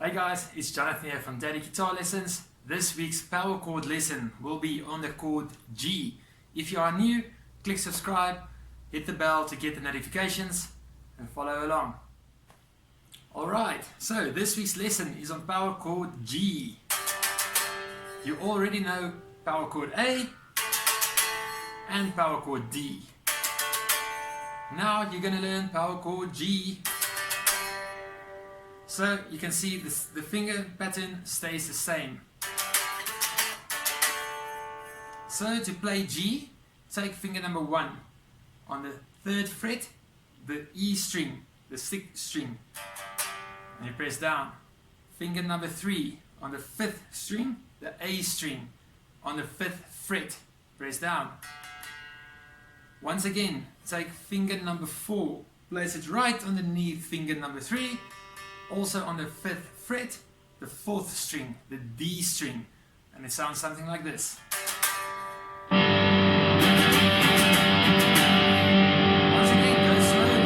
Hey guys, it's Jonathan here from Daddy Guitar Lessons. This week's power chord lesson will be on the chord G. If you are new, click subscribe, hit the bell to get the notifications and follow along. Alright, so this week's lesson is on power chord G. You already know power chord A and power chord D. Now you're going to learn power chord G. So you can see this, the finger pattern stays the same. So to play G, take finger number 1 on the 3rd fret, the E string, the 6th string, and you press down. Finger number 3 on the 5th string, the A string, on the 5th fret, press down. Once again, take finger number 4, place it right underneath finger number 3, also on the 5th fret, the 4th string, the D string, and it sounds something like this. Once again, go slowly.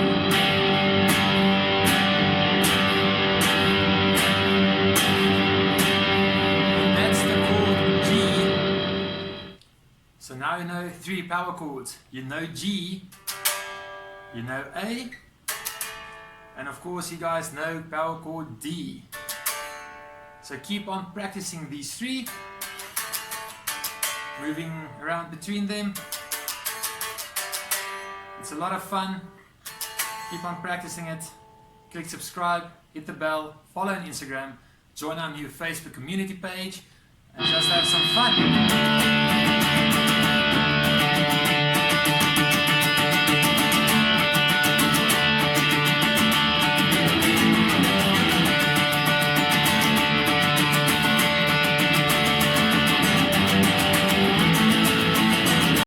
And that's the chord G. So now you know 3 power chords. You know G, you know A, and of course you guys know power chord D. So keep on practicing these 3, moving around between them. It's a lot of fun. Keep on practicing it. Click subscribe, hit the bell, follow on Instagram, join our new Facebook community page, and just have some fun.